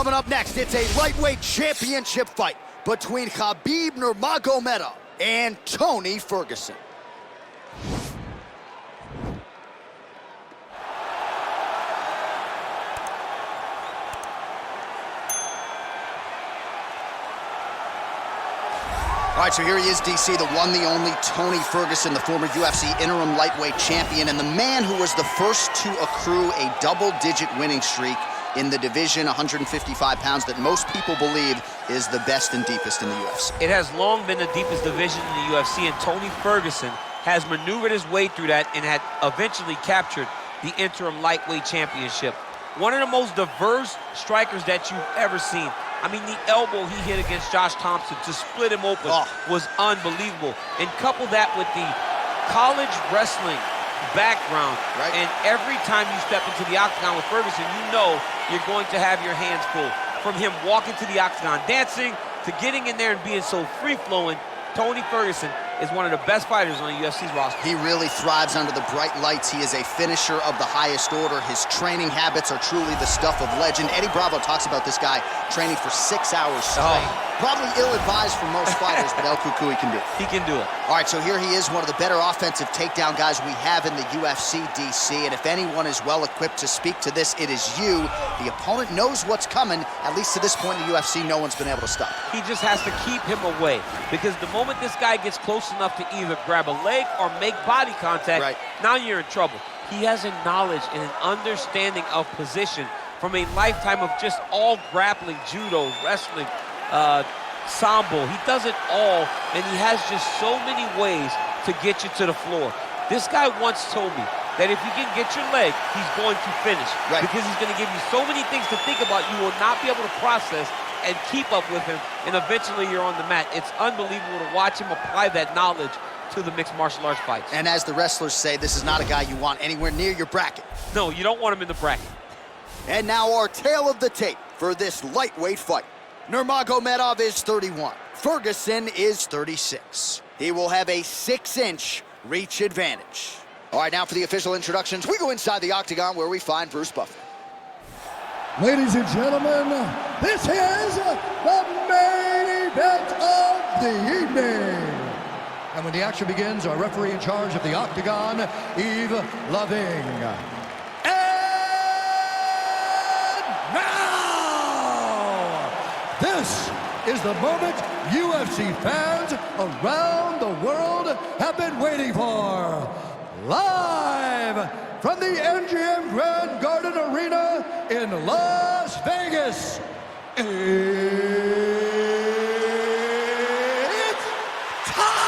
Coming up next, it's a lightweight championship fight between Khabib Nurmagomedov and Tony Ferguson. All right, so here he is, DC, the one, the only Tony Ferguson, the former UFC interim lightweight champion, and the man who was the first to accrue a double-digit winning streak in the division, 155 pounds, that most people believe is the best and deepest in the UFC. It has long been the deepest division in the UFC, and Tony Ferguson has maneuvered his way through that and had eventually captured the interim lightweight championship. One of the most diverse strikers that you've ever seen. I mean, the elbow he hit against Josh Thompson to split him open was unbelievable. And couple that with the college wrestling background, and every time you step into the octagon with Ferguson, you know you're going to have your hands full. From him walking to the octagon, dancing, to getting in there and being so free-flowing, Tony Ferguson is one of the best fighters on the UFC's roster. He really thrives under the bright lights. He is a finisher of the highest order. His training habits are truly the stuff of legend. Eddie Bravo talks about this guy training for 6 hours straight. Probably ill-advised for most fighters, but El Cucuy can do it. He can do it. All right, so here he is, one of the better offensive takedown guys we have in the UFC, DC, and if anyone is well-equipped to speak to this, it is you. The opponent knows what's coming. At least to this point in the UFC, no one's been able to stop. He just has to keep him away, because the moment this guy gets close enough to either grab a leg or make body contact, now you're in trouble. He has a knowledge and an understanding of position from a lifetime of just all grappling, judo, wrestling, sambo. He does it all, and he has just so many ways to get you to the floor. This guy once told me that if you can get your leg, he's going to finish. Because he's going to give you so many things to think about, you will not be able to process and keep up with him, and eventually you're on the mat. It's unbelievable to watch him apply that knowledge to the mixed martial arts fights. And as the wrestlers say, this is not a guy you want anywhere near your bracket. No, you don't want him in the bracket. And now our tale of the tape for this lightweight fight. Nurmagomedov is 31. Ferguson is 36. He will have a 6-inch reach advantage. All right, now for the official introductions, we go inside the octagon where we find Bruce Buffer. Ladies and gentlemen, this is the main event of the evening. And when the action begins, our referee in charge of the octagon, Yves Loving. And now, this is the moment UFC fans around the world have been waiting for. Live from the MGM Grand Garden Arena in Las Vegas, it's time!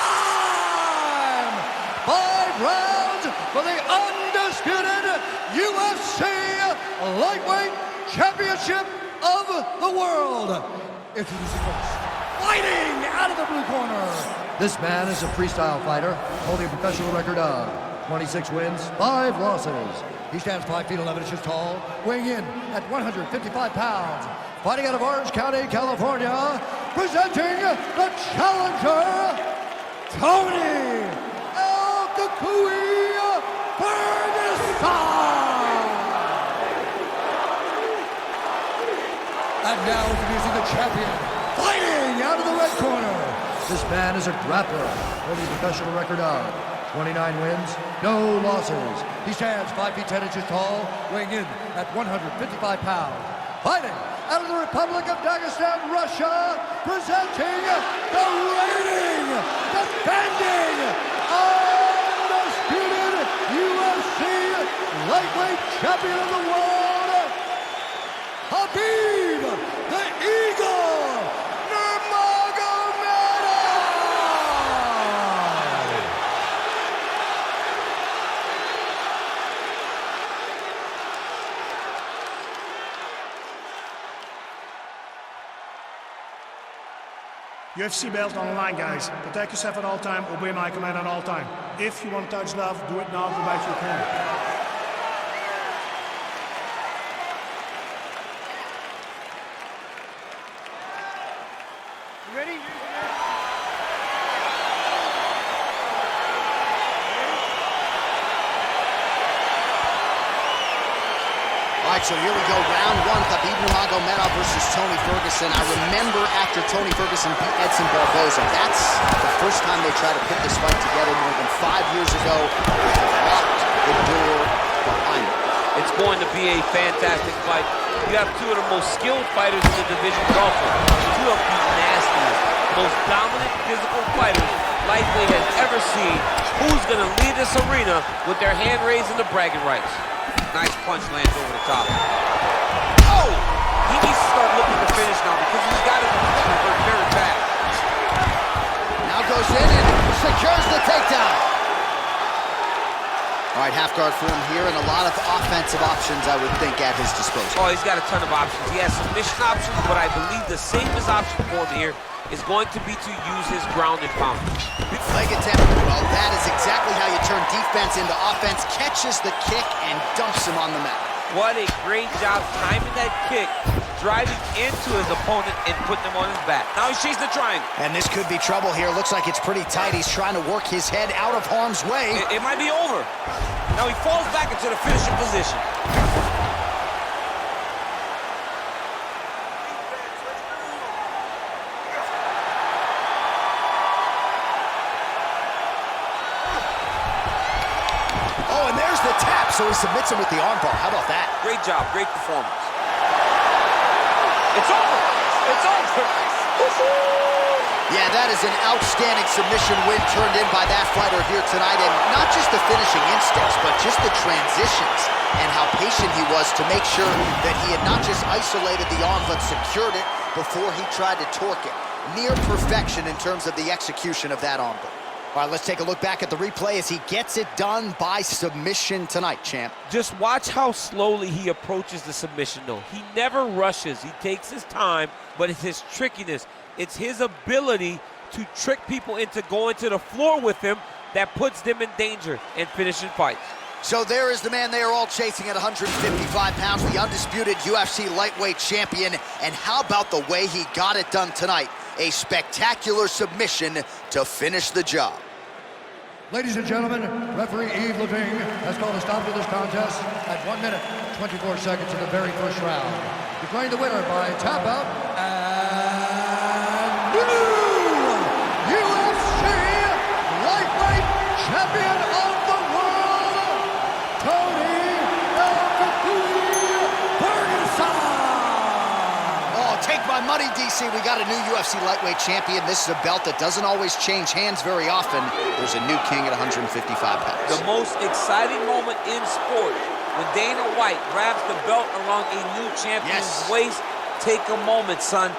5 rounds for the undisputed UFC Lightweight Championship of the World. Introducing first, fighting out of the blue corner. This man is a freestyle fighter, holding a professional record of 26 wins, 5 losses. He stands 5 feet 11 inches tall, weighing in at 155 pounds. Fighting out of Orange County, California, presenting the challenger, Tony El Cucuy Ferguson. And now introducing the champion, fighting out of the red corner. This man is a grappler, holding a professional record of 29 wins, no losses. He stands 5 feet 10 inches tall, weighing in at 155 pounds. Fighting out of the Republic of Baggystyle, Russia, presenting the reigning, defending, undisputed UFC lightweight champion of the world, Khabib the Eagle UFC belt on the line, guys. Protect yourself at all time, obey my command at all time. If you want to touch love, do it now, go back to your corner. You ready? All All right, so here we go, round one, Khabib Nurmagomedov versus Tony Ferguson. I remember after Tony Ferguson beat Edson Barboza, that's the first time they tried to put this fight together more than 5 years ago. They locked the door behind them. It's going to be a fantastic fight. You have two of the most skilled fighters in the division, but also two of the nastiest, most dominant physical fighters lightweight has ever seen. Who's going to lead this arena with their hand raised in the bragging rights? Nice punch lands over the top. Oh! He needs to start looking to finish now because he's got his opponent hurt very bad. Now goes in and secures the takedown. All right, half guard form here, and a lot of offensive options, I would think, at his disposal. Oh, he's got a ton of options. He has submission options, but I believe the safest option for him here is going to be to use his ground and pound. Leg attempt. Well, that is exactly how you turn defense into offense. Catches the kick and dumps him on the mat. What a great job timing that kick, driving into his opponent and putting him on his back. Now he's chasing the triangle. And this could be trouble here. Looks like it's pretty tight. He's trying to work his head out of harm's way. It might be over. Now he falls back into the finishing position. Oh, and there's the tap, so he submits him with the armbar. How about that? Great job, great performance. It's over! It's over! Yeah, that is an outstanding submission win turned in by that fighter here tonight. And not just the finishing instincts, but just the transitions and how patient he was to make sure that he had not just isolated the arm, but secured it before he tried to torque it. Near perfection in terms of the execution of that armbar. All right, let's take a look back at the replay as he gets it done by submission tonight, champ. Just watch how slowly he approaches the submission, though. He never rushes. He takes his time, but it's his trickiness. It's his ability to trick people into going to the floor with him that puts them in danger and finishing fights. So there is the man they are all chasing at 155 pounds, the undisputed UFC lightweight champion. And how about the way he got it done tonight? A spectacular submission to finish the job. Ladies and gentlemen, referee Yves Levine has called a stop to this contest at 1 minute, 24 seconds of the very first round. Declaring the winner by tap out and new UFC lightweight champion of the world, Tony Ferguson. Oh, take my money, DC. We got a new UFC lightweight champion. This is a belt that doesn't always change hands very often. There's a new king at 155 pounds. The most exciting moment in sport, when Dana White grabs the belt along a new champion's waist. Take a moment, son.